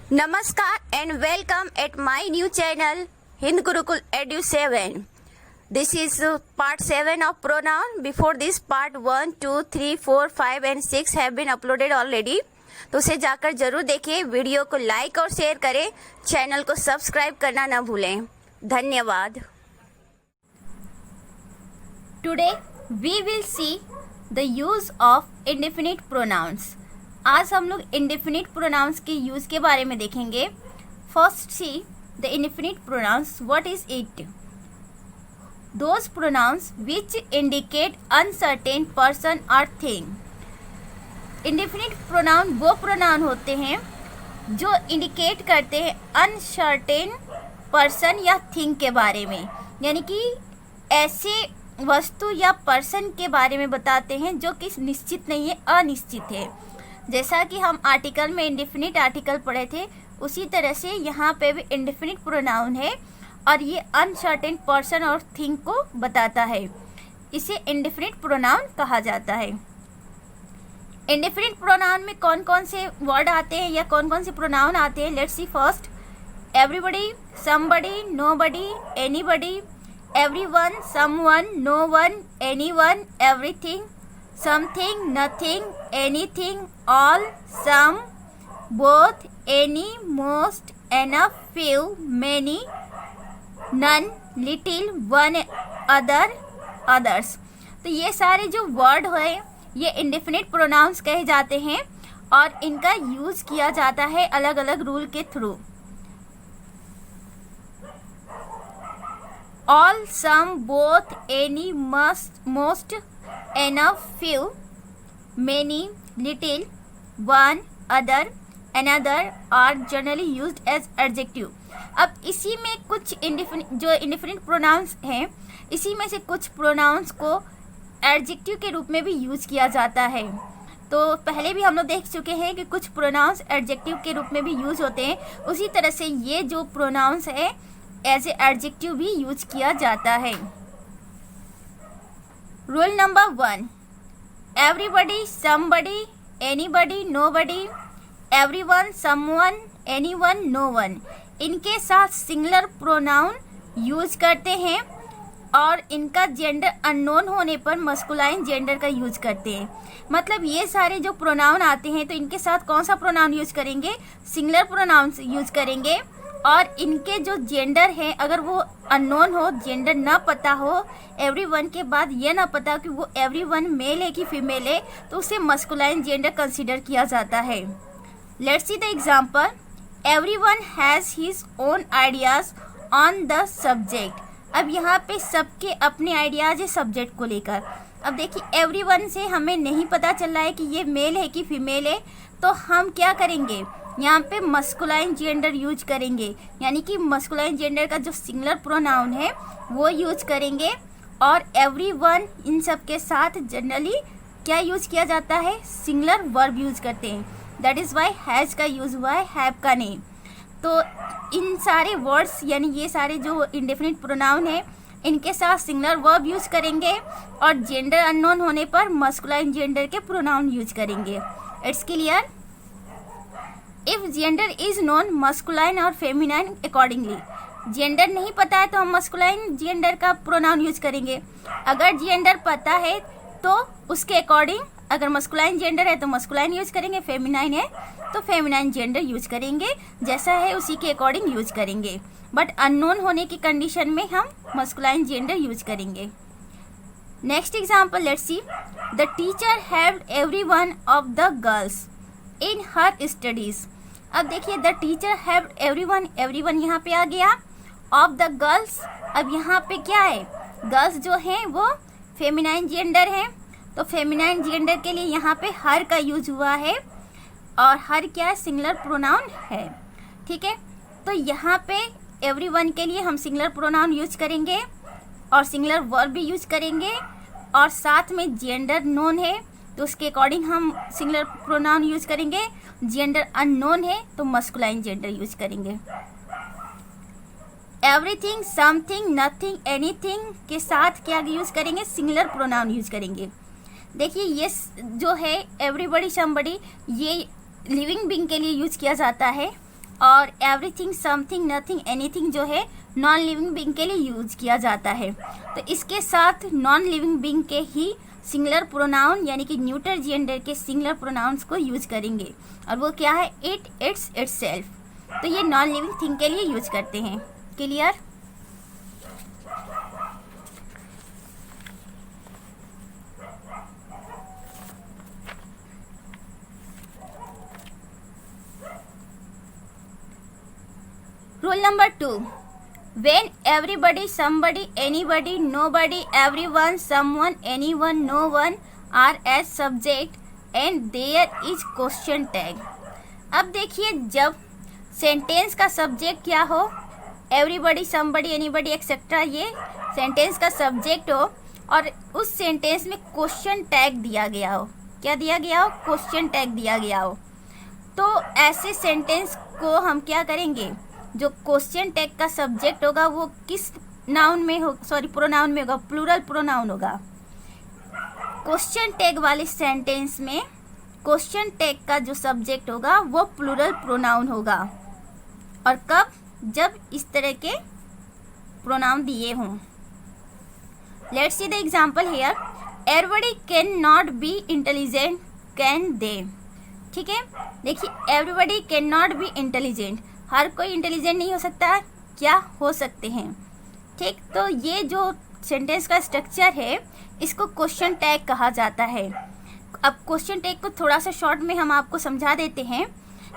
Namaskar and welcome at my new channel Hind Gurukul Edu 7. This is part 7 of pronoun. Before this part 1, 2, 3, 4, 5 and 6 have been uploaded already. तो उसे जाकर जरूर देखें, video को like और share करें, channel को सब्सक्राइब करना ना भूलें। धन्यवाद। Today we will see the use of indefinite pronouns. आज हम लोग indefinite pronouns के यूज के बारे में देखेंगे। First see the indefinite pronouns. What is it? Those pronouns which indicate uncertain person or thing. Indefinite pronoun वो pronoun होते हैं जो indicate करते हैं uncertain person या thing के बारे में, यानी कि ऐसे वस्तु या पर्सन के बारे में बताते हैं जो कि निश्चित नहीं है, अनिश्चित है। जैसा कि हम आर्टिकल में इंडेफिनिट आर्टिकल पढ़े थे, उसी तरह से यहाँ पे भी इंडेफिनिट प्रोनाउन है और ये अनसर्टेन पर्सन और थिंग को बताता है। इसे इंडेफिनिट प्रोनाउन कहा जाता है। इंडेफिनिट प्रोनाउन में कौन कौन से वर्ड आते हैं या कौन कौन से प्रोनाउन आते हैं, let's see first. Everybody, somebody, nobody, anybody, everyone, someone, no one, anyone, everything, something, nothing, anything, all, some, both, any, most, enough, few, many, none, little, one, other, others। तो ये सारे जो वर्ड है ये indefinite pronounce कहे जाते हैं और इनका यूज किया जाता है अलग अलग रूल के through. All, some, both, any, most, enough, few, many, little, one, other, another are generally used as adjective। अब इसी में कुछ इंडेफिनिट प्रोनाउंस हैं, इसी में से कुछ प्रोनाउंस को एडजेक्टिव के रूप में भी यूज किया जाता है। तो पहले भी हम लोग देख चुके हैं कि कुछ प्रोनाउंस एडजेक्टिव के रूप में भी यूज होते हैं, उसी तरह से ये जो प्रोनाउंस है एज ए एडजेक्टिव भी यूज किया जाता है। Rule number 1, everybody, somebody, anybody, nobody, everyone, someone, anyone, known, इनके साथ सिंगुलर प्रोनाउन यूज करते हैं और इनका जेंडर अननोन होने पर मस्कुलाइन जेंडर का यूज करते हैं। मतलब ये सारे जो प्रोनाउन आते हैं तो इनके साथ कौन सा प्रोनाउन यूज करेंगे, सिंगुलर प्रोनाउन यूज करेंगे और इनके जो जेंडर है अगर वो अननोन हो, जेंडर ना पता हो, एवरीवन के बाद ये ना पता कि वो एवरीवन मेल है कि फीमेल है, तो उसे मस्कुलाइन जेंडर कंसीडर किया जाता है। Let's see the example. Everyone has his own ideas on the subject. अब यहाँ पे सबके अपने आइडियाज है सब्जेक्ट को लेकर। अब देखिए एवरीवन से हमें नहीं पता चल रहा है कि ये मेल है कि फीमेल है, तो हम क्या करेंगे, यहाँ पे मस्कुलाइन जेंडर यूज करेंगे, यानी कि मस्कुलाइन जेंडर का जो सिंगुलर प्रोनाउन है वो यूज करेंगे और एवरीवन इन सब के साथ जनरली क्या यूज किया जाता है, सिंगुलर वर्ब यूज करते हैं। दैट इज़ वाई हैज़ का यूज हुआ है, हैव का नहीं। तो इन सारे वर्ड्स यानी ये सारे जो इंडेफिनिट प्रोनाउन है इनके साथ सिंगुलर वर्ब यूज करेंगे और जेंडर अननोन होने पर मस्कुलाइन जेंडर के प्रोनाउन यूज करेंगे। It's clear. If gender is known, masculine और फेमिनाइन अकॉर्डिंगली। जेंडर नहीं पता है तो हम मस्कुलाइन जेंडर का प्रोनाउन यूज करेंगे, अगर जेंडर पता है तो उसके अकॉर्डिंग, अगर मस्कुलाइन जेंडर है तो मस्कुलाइन यूज करेंगे, फेमिनाइन है तो फेमिनाइन जेंडर यूज करेंगे, जैसा है उसी के अकॉर्डिंग यूज करेंगे। बट अननोन होने की कंडीशन में हम मस्कुलाइन जेंडर यूज करेंगे। Next example let's see. The teacher helped everyone of the girls in her studies. अब देखिए the teacher helped everyone, everyone यहाँ पे आ गया, ऑफ द गर्ल्स। अब यहाँ पे क्या है, गर्ल्स जो हैं वो फेमिनाइन जेंडर हैं, तो फेमिनाइन जेंडर के लिए यहाँ पे हर का यूज हुआ है और हर क्या सिंगुलर प्रोनाउन है। ठीक है, तो यहाँ पे एवरीवन के लिए हम सिंगुलर प्रोनाउन यूज करेंगे और सिंगुलर वर्ब भी यूज करेंगे और साथ में जेंडर नोन है तो उसके अकॉर्डिंग हम सिंगुलर प्रोनाउन यूज करेंगे, जेंडर अननोन है तो मस्कुलाइन जेंडर यूज करेंगे। एवरीथिंग, समथिंग, नथिंग, एनीथिंग के साथ क्या यूज करेंगे, सिंगुलर प्रोनाउन यूज करेंगे। देखिए ये जो है एवरीबडी, समबडी, ये लिविंग बीइंग के लिए यूज किया जाता है और एवरीथिंग, समथिंग, नथिंग, एनीथिंग जो है नॉन लिविंग बीइंग के लिए यूज किया जाता है। तो इसके साथ नॉन लिविंग बीइंग के ही सिंगुलर प्रोनाउन यानी कि न्यूटर जेंडर के सिंगुलर प्रोनाउंस को यूज करेंगे, और वो क्या है, इट, इट्स, इटसेल्फ। तो ये नॉन लिविंग थिंग के लिए यूज करते हैं। Clear? Rule number 2. When everybody, somebody, anybody, nobody, everyone, someone, anyone, no one are as subject and there is question tag. अब देखिए, जब सेंटेंस का सब्जेक्ट क्या हो, एवरीबडी, समबडी, एनीबडी एक्सेट्रा, ये सेंटेंस का सब्जेक्ट हो और उस सेंटेंस में क्वेश्चन टैग दिया गया हो। क्या दिया गया हो? क्वेश्चन टैग दिया गया हो। तो ऐसे सेंटेंस को हम क्या करेंगे, जो क्वेश्चन टैग का सब्जेक्ट होगा वो किस नाउन में हो, सॉरी प्रोनाउन में होगा, प्लूरल प्रोनाउन होगा। क्वेश्चन टैग वाले सेंटेंस में क्वेश्चन टैग का जो सब्जेक्ट होगा वो प्लूरल प्रोनाउन होगा। और कब? जब इस तरह के प्रोनाउन दिए हों। Let's see the example here. Everybody can not be intelligent, can they. ठीक है, देखिए, everybody can not be intelligent, हर कोई इंटेलिजेंट नहीं हो सकता है, क्या हो सकते हैं। ठीक, तो ये जो सेंटेंस का स्ट्रक्चर है इसको क्वेश्चन टैग कहा जाता है। अब क्वेश्चन टैग को थोड़ा सा शॉर्ट में हम आपको समझा देते हैं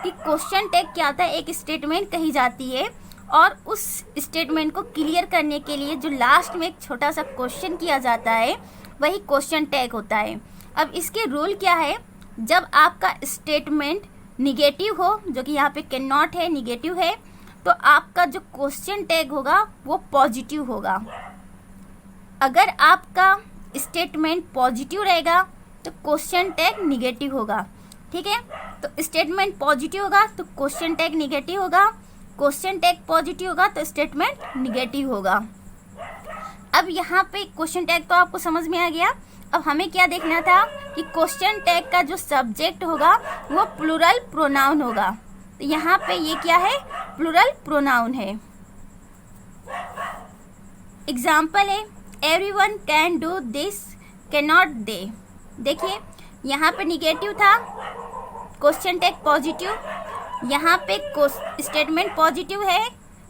कि क्वेश्चन टैग क्या होता है। एक स्टेटमेंट कही जाती है और उस स्टेटमेंट को क्लियर करने के लिए जो लास्ट में एक छोटा सा क्वेश्चन किया जाता है वही क्वेश्चन टैग होता है। अब इसके रूल क्या है, जब आपका स्टेटमेंट निगेटिव हो, जो कि यहाँ पे कैन नॉट है, निगेटिव है, तो आपका जो क्वेश्चन टैग होगा वो पॉजिटिव होगा। अगर आपका स्टेटमेंट पॉजिटिव रहेगा तो क्वेश्चन टैग निगेटिव होगा। ठीक है, तो स्टेटमेंट पॉजिटिव होगा तो क्वेश्चन टैग निगेटिव होगा, क्वेश्चन टैग पॉजिटिव होगा तो स्टेटमेंट निगेटिव होगा। अब यहाँ पे क्वेश्चन टैग तो आपको समझ में आ गया। अब हमें क्या देखना था कि क्वेश्चन टैग का जो सब्जेक्ट होगा वो प्लूरल प्रोनाउन होगा। तो यहाँ पे ये क्या है, प्लूरल प्रोनाउन है। एग्जाम्पल है, everyone can do this, can not they. देखिए, यहाँ पे निगेटिव था, क्वेश्चन टैग पॉजिटिव, यहाँ पे स्टेटमेंट पॉजिटिव है,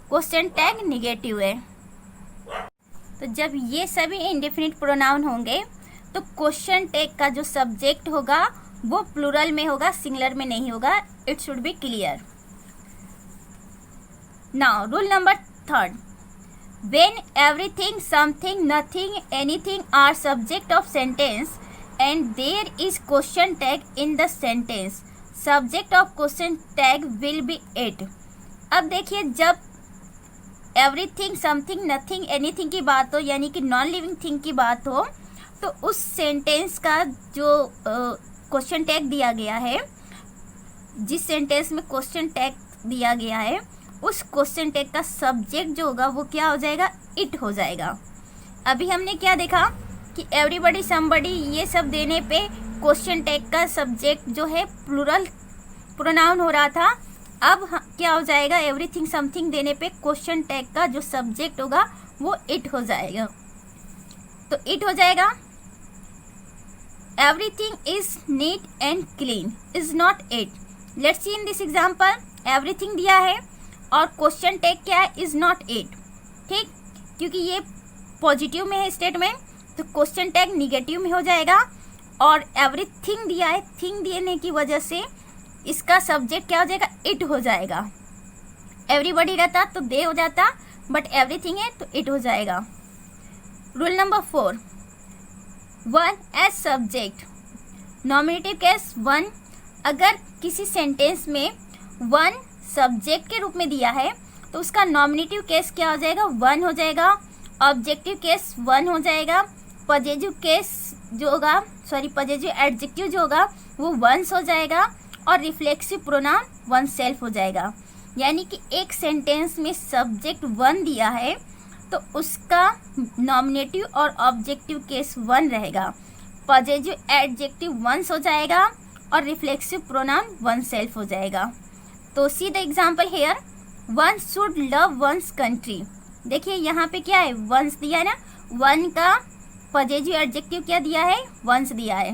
क्वेश्चन टैग निगेटिव है। तो जब ये सभी इंडेफिनिट प्रोनाउन होंगे तो क्वेश्चन टैग का जो सब्जेक्ट होगा वो प्लूरल में होगा, सिंगुलर में नहीं होगा। It should be clear. Now rule number 3. When everything, something, nothing, anything are subject of sentence and there is question tag in the sentence, subject of question tag will be it. अब देखिए, जब everything, something, nothing, anything की बात हो, यानी कि non living thing की बात हो, तो उस सेंटेंस का जो क्वेश्चन टैग दिया गया है, जिस सेंटेंस में क्वेश्चन टैग दिया गया है, उस क्वेश्चन टैग का सब्जेक्ट जो होगा वो क्या हो जाएगा, इट हो जाएगा। अभी हमने क्या देखा कि एवरीबॉडी, समबडी, ये सब देने पे क्वेश्चन टैग का सब्जेक्ट जो है प्लूरल प्रोनाउन हो रहा था। अब क्या हो जाएगा, एवरीथिंग, समथिंग देने पे क्वेश्चन टैग का जो सब्जेक्ट होगा वो इट हो जाएगा। तो इट हो जाएगा, everything is neat and clean, is not it. Let's see in this example, everything दिया है और क्वेश्चन टैग क्या है, इज नॉट इट। ठीक, क्योंकि ये पॉजिटिव में है स्टेटमेंट, तो क्वेश्चन टैग निगेटिव में हो जाएगा। और एवरीथिंग दिया है, थिंग देने की वजह से इसका सब्जेक्ट क्या हो जाएगा, इट हो जाएगा। एवरीबॉडी रहता तो दे हो जाता, बट एवरीथिंग है तो इट हो जाएगा। Rule number 4. 1 as subject, nominative case 1। अगर किसी सेंटेंस में 1 सब्जेक्ट के रूप में दिया है तो उसका नॉमिनेटिव केस क्या हो जाएगा, 1 हो जाएगा। ऑब्जेक्टिव केस 1 हो जाएगा। पॉजिटिव केस जो होगा, सॉरी पॉजिटिव एडजेक्टिव जो होगा वो 1 हो जाएगा। और रिफ्लेक्सिव प्रोनाउन 1 सेल्फ हो जाएगा। यानी कि एक सेंटेंस में सब्जेक्ट 1 दिया है तो उसका नॉमिनेटिव और ऑब्जेक्टिव केस 1 रहेगा। पॉजिटिव एडजेक्टिव 1 हो जाएगा और रिफ्लेक्सिव प्रोनाउन 1 सेल्फ हो जाएगा। तो तो see the example here, one should love one's country. देखिए यहाँ पे क्या है, वंस दिया है ना, वन का पॉजिटिव एडजेक्टिव क्या दिया है, वंस दिया है।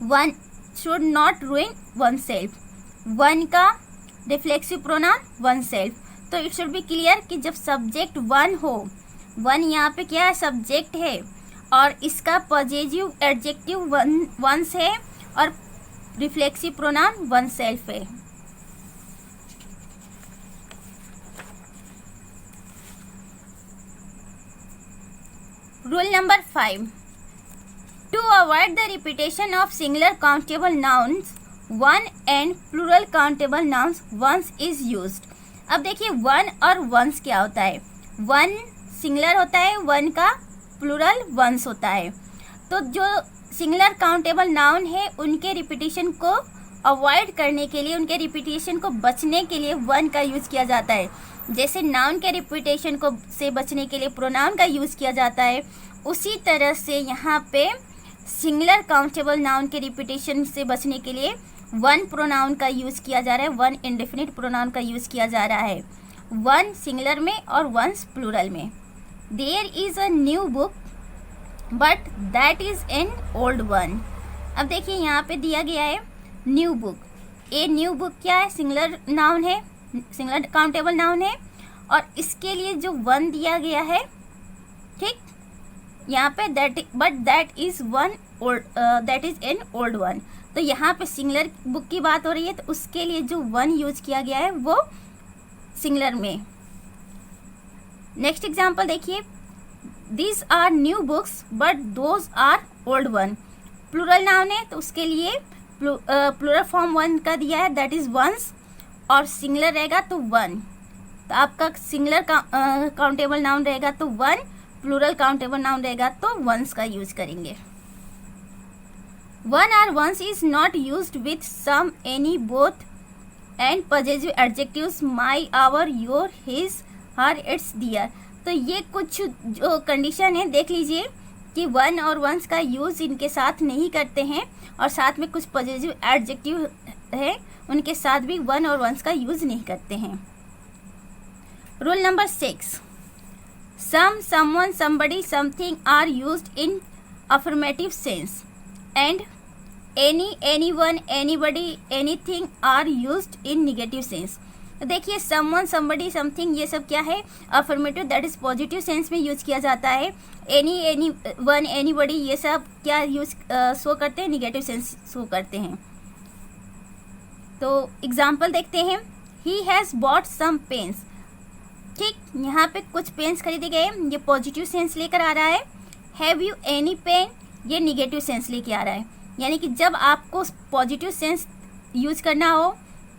One should not रूइन one self, one का रिफ्लेक्सिव प्रोनाउन वन सेल्फ। तो इट शुड बी क्लियर कि जब सब्जेक्ट वन हो, वन यहाँ पे क्या है, सब्जेक्ट है, और इसका पॉजिटिव एडजेक्टिव वंस है और रिफ्लेक्सिव प्रोनाउन वन सेल्फ है। Rule number 5, to avoid the repetition of singular countable nouns one and plural countable nouns one's is used. अब देखिए वन और वंस क्या होता है, वन सिंगुलर होता है, वन का प्लूरल वंस होता है। तो जो सिंगुलर काउंटेबल नाउन है उनके रिपीटेशन को अवॉइड करने के लिए, उनके रिपीटेशन को बचने के लिए वन का यूज़ किया जाता है। जैसे नाउन के रिपीटेशन को से बचने के लिए प्रोनाउन का यूज़ किया जाता है, उसी तरह से यहाँ पे सिंगुलर काउंटेबल नाउन के रिपीटेशन से बचने के लिए वन प्रोनाउन का यूज़ किया जा रहा है, वन इंडेफिनिट प्रोनाउन का यूज़ किया जा रहा है, वन सिंगुलर में और वंस प्लूरल में। There is a new book but that is an old one. अब देखिए यहाँ पे दिया गया है new book. A new book क्या है, सिंगुलर नाउन है, सिंगुलर काउंटेबल नाउन है, और इसके लिए जो वन दिया गया है, ठीक, यहाँ पे that is an old one. तो यहाँ पे सिंगुलर बुक की बात हो रही है, तो उसके लिए जो वन यूज किया गया है वो सिंगुलर में। नेक्स्ट एग्जाम्पल देखिए, this are new books but those are old one. Plural noun है तो उसके लिए प्लूरल फॉर्म वन का दिया है, दैट इज वंस, और सिंगुलर रहेगा तो वन। तो आपका सिंगुलर काउंटेबल नाउन रहेगा तो वन, प्लूरल काउंटेबल नाउन रहेगा तो वंस का यूज करेंगे। One or ones is not used with some, any, both and positive adjectives my, our, your, his, her, its, their. तो ये कुछ जो कंडीशन है देख लीजिए कि वन और वंस का यूज़ इनके साथ नहीं करते हैं, और साथ में कुछ पॉजिटिव एडजेक्टिव है उनके साथ भी वन और वंस का यूज़ नहीं करते हैं। Rule number 6, some, someone, somebody, something are used in affirmative sense and any, anyone, anybody, anything are used in negative sense. तो देखिए समवन, समबडी, समथिंग ये सब क्या है, affirmative that is positive sense में यूज किया जाता है। एनी, एनीवन, एनीबडी ये सब क्या यूज शो करते हैं, नेगेटिव सेंस शो करते हैं। तो एग्जाम्पल देखते हैं, he has bought some pens. ठीक, यहाँ पे कुछ पेन्स खरीदे गए, ये पॉजिटिव सेंस लेकर आ रहा है। हैव यू एनी पेन, ये नेगेटिव सेंस लेके आ रहा है। यानी कि जब आपको पॉजिटिव सेंस यूज करना हो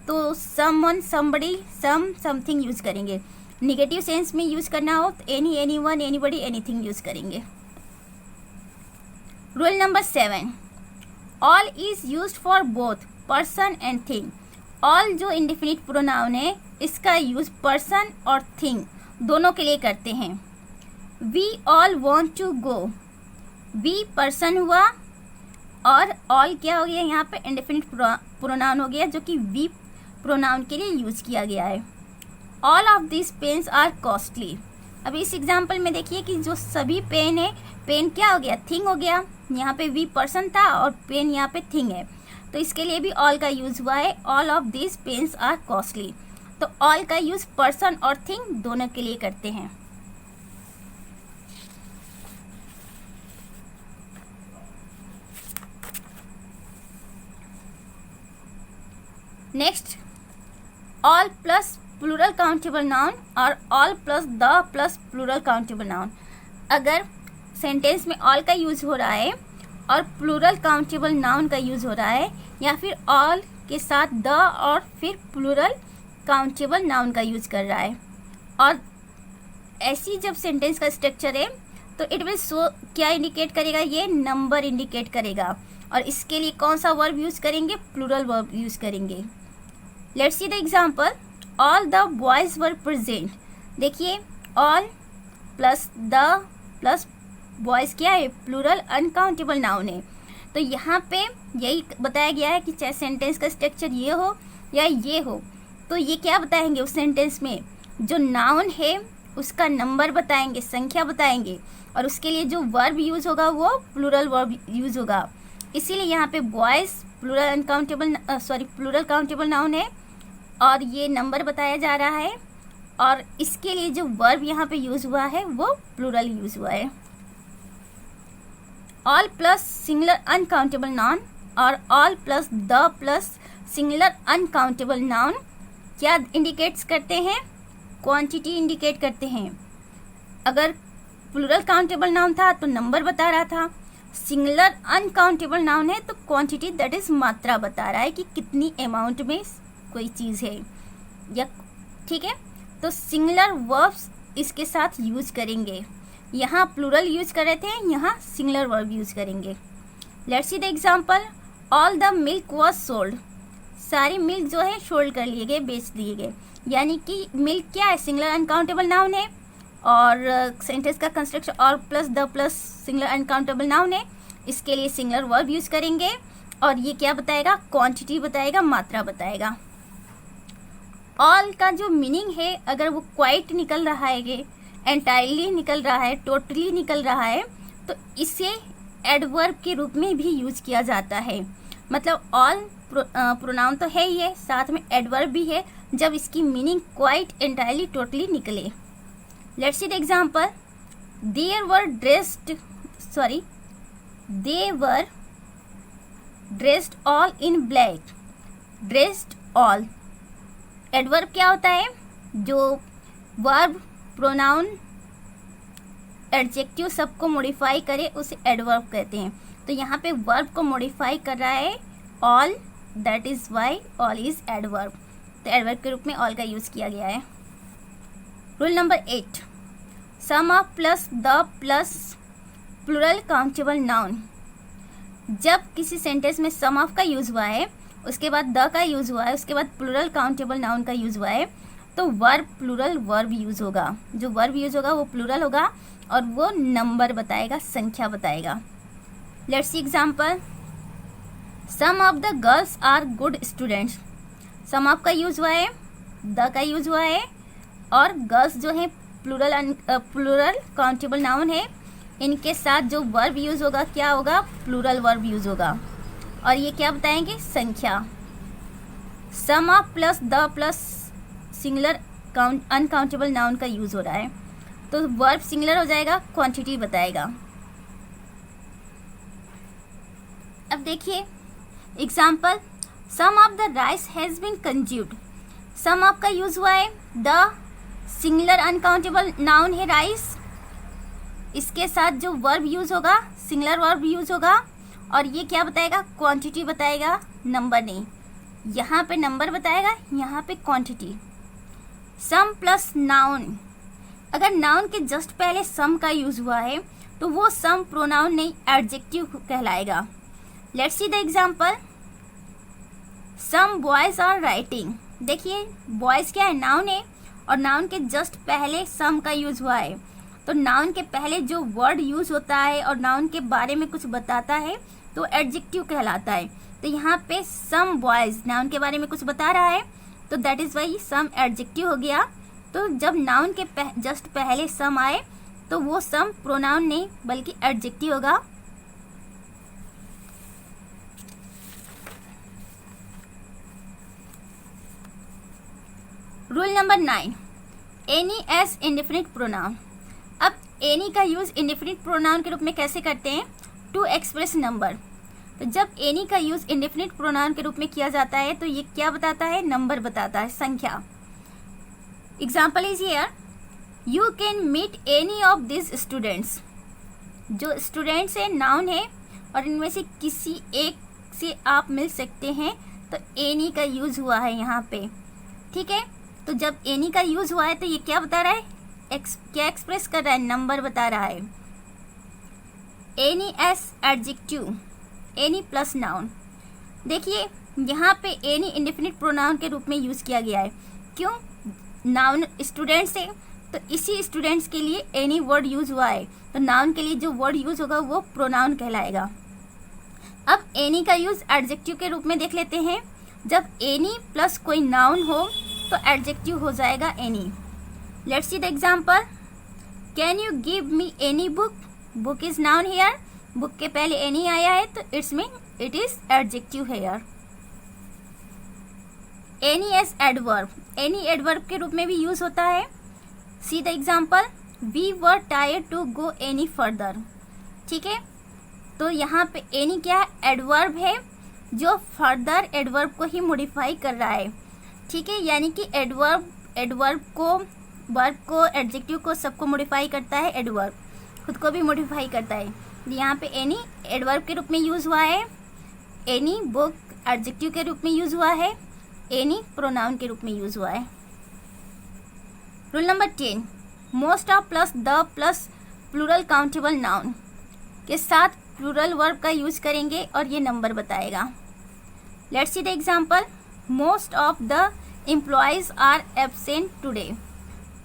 तो समवन, समबडी, समथिंग यूज करेंगे। नेगेटिव सेंस में यूज करना हो तो any, anyone, anybody, anything use करेंगे। Rule number 7, all is used for both person and thing. All जो इंडेफिनिट प्रोनाउन है इसका यूज पर्सन और थिंग दोनों के लिए करते हैं। We all want to go, we person हुआ और ऑल क्या हो गया, यहाँ पे इंडेफिनिट प्रोनाउन हो गया जो कि वी प्रोनाउन के लिए यूज किया गया है। All of this pens are costly. अब इस एग्जाम्पल में देखिए कि जो सभी पेन है, पेन क्या हो गया, थिंग हो गया। यहाँ पे वी पर्सन था और पेन यहाँ पे थिंग है, तो इसके लिए भी ऑल का यूज हुआ है। All of this pens are costly, तो ऑल का यूज पर्सन और थिंग दोनों के लिए करते हैं। Next, all plus plural countable noun और all plus the plus plural countable noun. अगर सेंटेंस में ऑल का यूज हो रहा है और प्लूरल काउंटेबल नाउन का यूज हो रहा है, या फिर ऑल के साथ द और फिर प्लूरल काउंटेबल नाउन का यूज कर रहा है, और ऐसी जब सेंटेंस का स्ट्रक्चर है तो इट विल शो, क्या इंडिकेट करेगा, ये नंबर इंडिकेट करेगा। और इसके लिए कौन सा वर्ब यूज करेंगे, प्लूरल वर्ब यूज करेंगे। Let's see the example, all the boys were present. देखिए all plus the plus boys क्या है, प्लूरल अनकाउंटेबल नाउन है। तो यहाँ पे यही बताया गया है कि चाहे सेंटेंस का स्ट्रक्चर ये हो या ये हो, तो ये क्या बताएंगे उस सेंटेंस में, जो नाउन है उसका नंबर बताएंगे, संख्या बताएंगे, और उसके लिए जो वर्ब यूज होगा वो प्लूरल वर्ब यूज होगा। इसीलिए यहाँ पे बॉयज़ प्लूरल काउंटेबल नाउन है और ये नंबर बताया जा रहा है, और इसके लिए जो वर्ब यहाँ पे यूज हुआ है वो प्लूरल यूज हुआ है। All plus singular uncountable noun और all plus the plus singular uncountable noun क्या इंडिकेट्स करते हैं, क्वांटिटी इंडिकेट करते हैं। अगर प्लूरल काउंटेबल नाउन था तो नंबर बता रहा था, सिंगुलर अनकाउंटेबल नाउन है तो क्वांटिटी दैट इज मात्रा बता रहा है कि कितनी अमाउंट में कोई चीज़ है या, ठीक है। तो सिंगुलर वर्ब्स इसके साथ यूज करेंगे, यहाँ प्लूरल यूज कर रहे थे, यहाँ सिंगुलर वर्ब यूज करेंगे। Let's see the example, all the milk was sold, सारी मिल्क जो है सोल्ड कर लिए गए, बेच दिए गए, यानी कि मिल्क क्या है, सिंगुलर अनकाउंटेबल नाउन है, और सेंटेंस का construction all plus the plus singular uncountable noun है, इसके लिए सिंगुलर वर्ब यूज करेंगे, और ये क्या बताएगा, क्वांटिटी बताएगा, मात्रा बताएगा। ऑल का जो मीनिंग है, अगर वो क्वाइट निकल रहा है, एंटायरली निकल रहा है, टोटली निकल रहा है, तो इसे एडवर्ब के रूप में भी यूज किया जाता है। मतलब ऑल प्रोनाउन तो है ही है, साथ में एडवर्ब भी है जब इसकी मीनिंग क्वाइट, एंटायरली, टोटली निकले। Let's see the example, they were dressed all in black, dressed all adverb क्या होता है, जो वर्ब, प्रोनाउन, एडजेक्टिव सबको मॉडिफाई करे उसे एडवर्ब कहते हैं। तो यहाँ पे वर्ब को मॉडिफाई कर रहा है all, that is why all is adverb. तो एडवर्ब के रूप में ऑल का यूज किया गया है। Rule number 8, some of plus the plus plural countable noun. जब किसी सेंटेंस में सम ऑफ का यूज हुआ है, उसके बाद द का यूज हुआ है, उसके बाद प्लूरल काउंटेबल नाउन का यूज हुआ है, तो वर्ब प्लूरल वर्ब यूज होगा। जो वर्ब यूज होगा वो प्लूरल होगा और वो नंबर बताएगा, संख्या बताएगा। Let's see example, some of the girls are good students. Some of का यूज हुआ है, द का यूज हुआ है, और गर्ल्स जो है प्लूरल काउंटेबल नाउन है, इनके साथ जो वर्ब यूज होगा क्या होगा, प्लूरल वर्ब यूज होगा, और ये क्या बताएंगे, संख्या। Some of plus the plus singular uncountable noun का यूज हो रहा है, तो वर्ब सिंगुलर हो जाएगा, क्वांटिटी बताएगा। अब देखिए example, some of the rice has been consumed. Some of का यूज हुआ है, द सिंगुलर अनकाउंटेबल नाउन है राइस, इसके साथ जो वर्ब यूज होगा सिंगुलर वर्ब यूज होगा, और ये क्या बताएगा, क्वांटिटी बताएगा, नंबर नहीं। यहाँ पे नंबर बताएगा, यहाँ पे क्वांटिटी। सम प्लस नाउन, अगर नाउन के जस्ट पहले सम का यूज हुआ है तो वो सम प्रोनाउन नहीं, एडजेक्टिव कहलाएगा। Let's see the example, some boys are writing. देखिए बॉयज क्या है, नाउन है, और नाउन के जस्ट पहले सम का यूज हुआ है, तो नाउन के पहले जो वर्ड यूज होता है और नाउन के बारे में कुछ बताता है तो एडजेक्टिव कहलाता है। तो यहाँ पे सम बॉयज नाउन के बारे में कुछ बता रहा है, तो that is why some adjective हो गया। तो जब नाउन के जस्ट पहले सम आए तो वो सम प्रोनाउन नहीं बल्कि एडजेक्टिव होगा। Rule number 9, any as indefinite pronoun. अब एनी का यूज इंडेफिनिट प्रोनाउन के रूप में कैसे करते हैं, टू एक्सप्रेस नंबर। तो जब एनी का यूज इंडेफिनिट प्रोनाउन के रूप में किया जाता है तो ये क्या बताता है, नंबर बताता है, संख्या। Example is here, you can meet any of this students. जो स्टूडेंट्स है नाउन है और इनमें से किसी एक से आप मिल सकते हैं, तो एनी का यूज हुआ है यहाँ पे, ठीक है। तो जब एनी का यूज हुआ है तो ये क्या बता रहा है, क्या एक्सप्रेस कर रहा है, नंबर बता रहा है। Any S adjective, any plus noun. देखिए यहाँ पे एनी इंडेफिनिट प्रोनाउन के रूप में यूज किया गया है, क्यों, नाउन स्टूडेंट्स है तो इसी स्टूडेंट्स के लिए एनी वर्ड यूज हुआ है, तो नाउन के लिए जो वर्ड यूज होगा वो प्रोनाउन कहलाएगा। अब एनी का यूज एडजेक्टिव के रूप में देख लेते हैं, जब एनी प्लस कोई नाउन हो तो एडजेक्टिव हो जाएगा any. Let's see the example. Can you give me any book? Book is noun here, book के पहले एनी आया है तो it's mean it is adjective here. Any as adverb, any adverb के रूप में भी यूज होता है। See the example. We were tired to go any further. ठीक है, तो यहाँ पे एनी क्या है? एडवर्ब है जो फर्दर एडवर्ब को ही मॉडिफाई कर रहा है। ठीक है, यानी कि एडवर्ब को, वर्ब को, एडजेक्टिव को, सबको मॉडिफाई करता है एडवर्ब, खुद को भी मॉडिफाई करता है। यहाँ पे एनी एडवर्ब के रूप में यूज हुआ है, एनी बुक एडजेक्टिव के रूप में यूज हुआ है, एनी प्रोनाउन के रूप में यूज हुआ है। Rule number 10, most of plus the plus plural countable noun के साथ प्लूरल वर्ब का यूज करेंगे और ये नंबर बताएगा। Let's see the example. Most of the employees are absent today.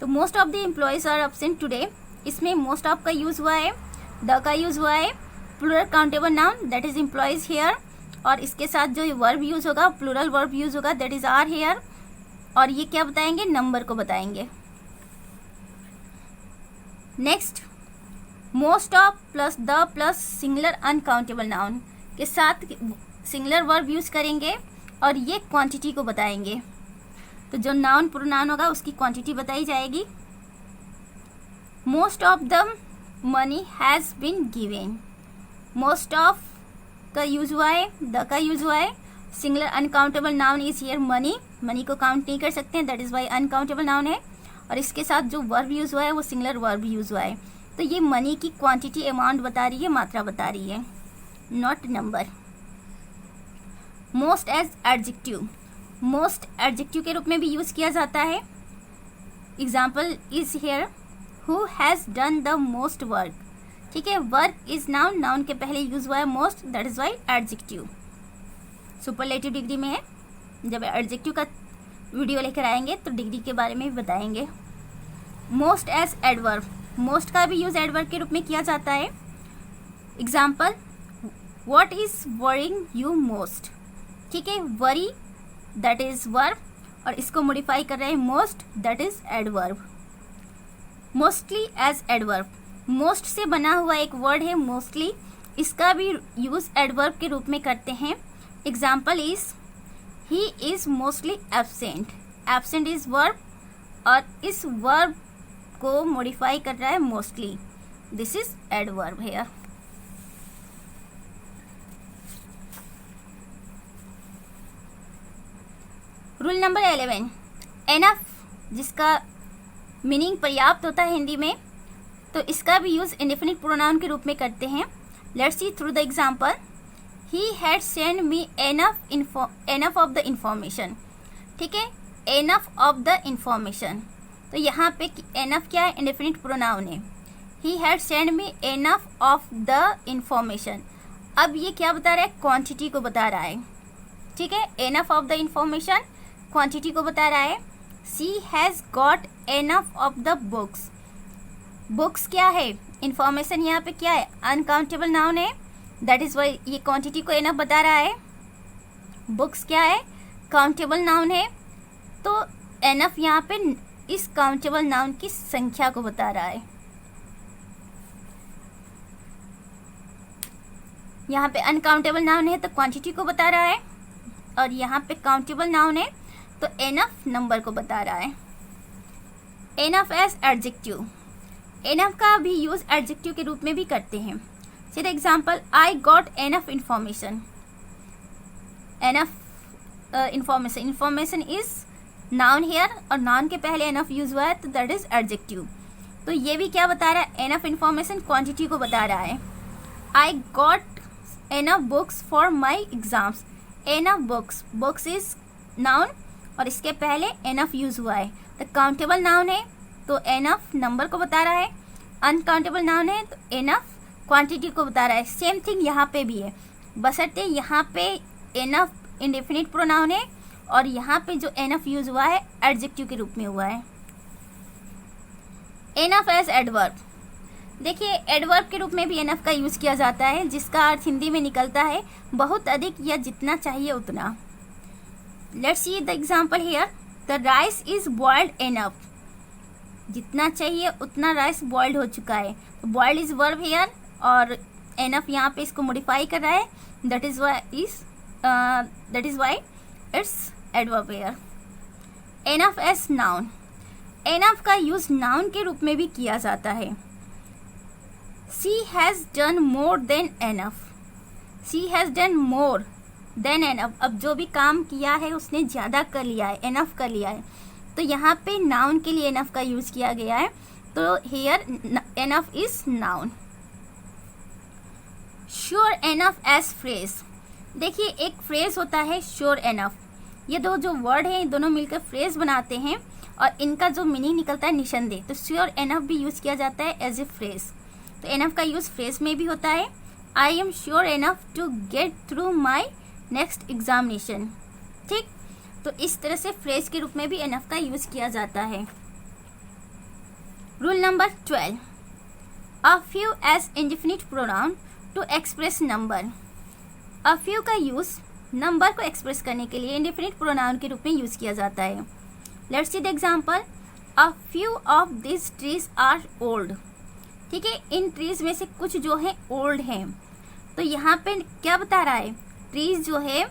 तो most of the employees are absent today, इसमें most of का यूज हुआ है, द का यूज हुआ है, plural countable noun that is employees here, और इसके साथ जो वर्ब यूज होगा, प्लूरल वर्ब यूज होगा दैट इज आर हेयर, और ये क्या बताएंगे? नंबर को बताएंगे। Next, most of plus the plus singular uncountable noun के साथ सिंगुलर वर्ब यूज करेंगे और ये क्वांटिटी को बताएंगे। तो जो नाउन प्रोनाउन होगा उसकी क्वांटिटी बताई जाएगी। Most of the money has been given, most of का यूज हुआ है, द का यूज हुआ है, singular uncountable noun is here money, money को काउंट नहीं कर सकते हैं that is why uncountable noun है, और इसके साथ जो वर्ब यूज हुआ है वो सिंगुलर वर्ब यूज हुआ है। तो ये मनी की क्वांटिटी, अमाउंट बता रही है, मात्रा बता रही है, not number. Most as adjective, most adjective के रूप में भी यूज किया जाता है। Example is here, who has done the most work. ठीक है, वर्क इज नाउन, नाउन के पहले यूज हुआ है most, that is why adjective. Superlative degree में है, जब एडजेक्टिव का वीडियो लेकर आएंगे तो डिग्री के बारे में भी बताएंगे। मोस्ट एज एडवर्ब, मोस्ट का भी यूज एडवर्ब के रूप में किया जाता है। Example, what is worrying you most. ठीक है, वरी दैट इज वर्ब और इसको मॉडिफाई कर रहे हैं most, that is adverb. Mostly as adverb, most से बना हुआ एक वर्ड है मोस्टली, इसका भी यूज एडवर्ब के रूप में करते हैं। Example is, he is mostly absent, absent is verb और इस वर्ब को मॉडिफाई कर रहा है mostly, this is adverb here. Rule number 11, enough, जिसका मीनिंग पर्याप्त होता है हिंदी में, तो इसका भी यूज इंडेफिनिट प्रोनाउन के रूप में करते हैं। Let's see through the example. He had send me enough of the information. ठीक है, एनफ ऑफ द इंफॉर्मेशन, तो यहाँ पे एनफ क्या है? इंडेफिनिट प्रोनाउन है। He had send me enough of the information, अब ये क्या बता रहा है? क्वांटिटी को बता रहा है। ठीक है, enough of the information quantity को बता रहा है। She has got enough of the books, books क्या है? इंफॉर्मेशन यहाँ पे क्या है? अनकाउंटेबल नाउन है, दैट इज वाई ये क्वांटिटी को एनफ बता रहा है। बुक्स क्या है? काउंटेबल नाउन है, तो एनफ यहाँ पे इस काउंटेबल नाउन की संख्या को बता रहा है। यहाँ पे अनकाउंटेबल नाउन है तो क्वांटिटी को बता रहा है, और यहाँ पे काउंटेबल नाउन है तो एनफ नंबर को बता रहा है। एनफ एज एडजेक्टिव, एनफ का भी यूज एडजेक्टिव के रूप में भी करते हैं। For example, I got enough information, enough information, information is noun here और नाउन के पहले एनफ यूज हुआ है तो दैट इज एडजेक्टिव। तो ये भी क्या बता रहा है? एनफ इंफॉर्मेशन क्वांटिटी को बता रहा है। आई got enough books for my exams, enough books, books is noun और इसके पहले एनफ यूज हुआ है, तो काउंटेबल नाउन है तो एनफ नंबर को बता रहा है, अनकाउंटेबल नाउन है तो एनफ क्वांटिटी को बता रहा है। सेम थिंग यहाँ पे भी है, बशर्ते यहाँ पे एनफ इंडेफिनिट प्रोनाउन है और यहाँ पे जो एनफ यूज हुआ है एडजेक्टिव के रूप में हुआ है। एनफ एज एडवर्ब, देखिए एडवर्ब के रूप में भी एनफ का यूज किया जाता है, जिसका अर्थ हिंदी में निकलता है बहुत अधिक या जितना चाहिए उतना। Let's see the example here, the rice is boiled enough, जितना चाहिए उतना राइस बॉइल्ड हो चुका है। तो बॉइल्ड इज वर्ब हियर और इनफ यहाँ पे इसको मॉडिफाई कर रहा है, that is why it's adverb here. Enough as noun, enough का यूज नाउन के रूप में भी किया जाता है। She has done more than enough, she has done more than enough, अब जो भी काम किया है उसने ज़्यादा कर लिया है, इनफ कर लिया है। तो यहाँ पे नाउन के लिए इनफ का यूज किया गया है, तो here enough is noun. Sure enough as phrase, देखिए एक फ्रेज होता है श्योर इनफ, ये दो जो वर्ड हैं दोनों मिलकर फ्रेज बनाते हैं और इनका जो मीनिंग निकलता है निशानदेह। तो श्योर इनफ भी यूज किया जाता है एज ए फ्रेज। तो इनफ का यूज फ्रेज में भी होता है, I am sure enough to get through my next examination, ठीक। तो इस तरह से फ्रेज के रूप में भी इनफ का यूज किया जाता है। Rule number 12, a few as indefinite pronoun to express number. A few का यूज नंबर को एक्सप्रेस करने के लिए इंडेफिनिट प्रोनाउन के रूप में यूज किया जाता है। Let's see the example, a few of this trees are old, ठीक है, इन ट्रीज में से कुछ जो है ओल्ड हैं। तो यहाँ पे क्या बता रहा है, ट्रीज जो है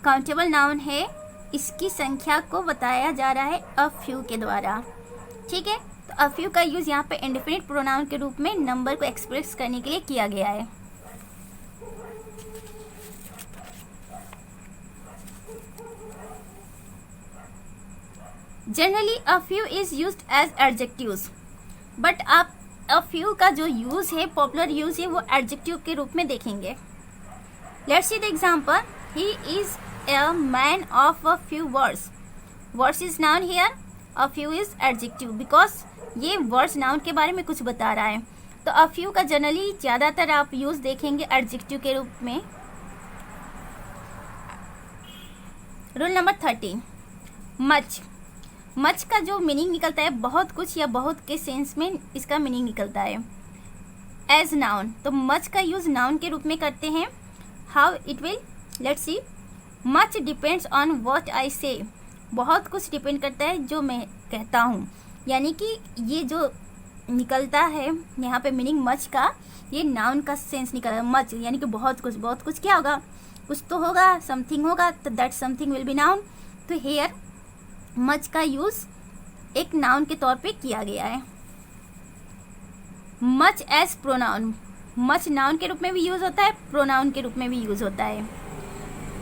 काउंटेबल नाउन है, इसकी संख्या को बताया जा रहा है अ फ्यू के द्वारा, ठीक है। तो अ फ्यू का यूज यहाँ पे इंडेफिनिट प्रोनाउन के रूप में नंबर को एक्सप्रेस करने के लिए किया गया है। Generally a few is used as adjectives, but आप अ फ्यू का जो यूज है, पॉपुलर यूज है, वो एडजेक्टिव के रूप में देखेंगे। Let's see the example, he is a man of a few words, words is noun here, a few is adjective because ये words noun के बारे में कुछ बता रहा है। तो a few का जनरली ज़्यादातर आप यूज देखेंगे adjective के रूप में। रूल नंबर 13, मच, मच का जो मीनिंग निकलता है बहुत कुछ या बहुत के सेंस में इसका मीनिंग निकलता है। एज नाउन, तो मच का यूज नाउन के रूप में करते हैं। How it will, let's see, much depends on what I से, बहुत कुछ डिपेंड करता है जो मैं कहता हूँ, यानी कि ये जो निकलता है यहाँ पे मीनिंग मच का, ये नाउन का सेंस निकल रहा है। मच यानी कि बहुत कुछ, बहुत कुछ क्या होगा, कुछ तो होगा, समथिंग होगा, तो that something will be noun. तो हेयर मच का यूज एक नाउन के तौर पे किया गया है। Much as pronoun, much noun के रूप में भी यूज होता है, प्रोनाउन के रूप में भी यूज होता है।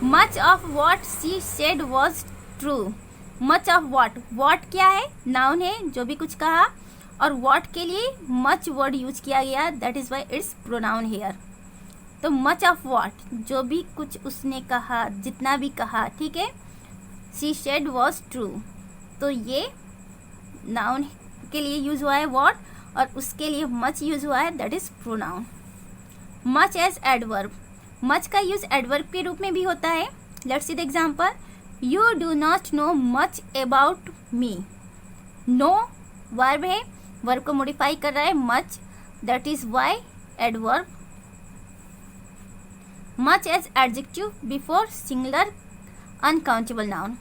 Much of what she said was true, much of what क्या है, नाउन है, जो भी कुछ कहा, और वॉट के लिए मच वर्ड यूज किया गया, that is why it's pronoun here. तो मच ऑफ वॉट, जो भी कुछ उसने कहा, जितना भी कहा, ठीक है, शी सेड वॉज ट्रू, तो ये नाउन के लिए यूज हुआ है वॉट, और उसके लिए मच यूज हुआ है, that is pronoun. Much as adverb, much का यूज एडवर्ब के रूप में भी होता है। Let's see the example, you do not know much about me, know verb है, वर्ब को मॉडिफाई कर रहा है much, that is why adverb. Much as adjective before singular uncountable noun,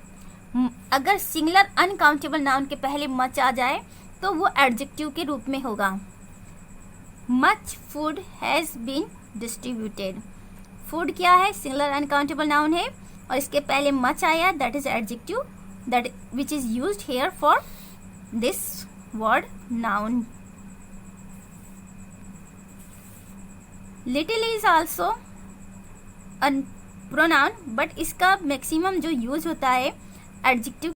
अगर सिंगुलर अनकाउंटेबल नाउन के पहले मच आ जाए तो वो एडजेक्टिव के रूप में होगा। Much food has been distributed, food क्या है, सिंगुलर अनकाउंटेबल नाउन है, और इसके पहले मच आया, that is adjective, that which is used here for this word noun. Little is also a pronoun, but इसका मैक्सिमम जो यूज होता है एडजेक्टिव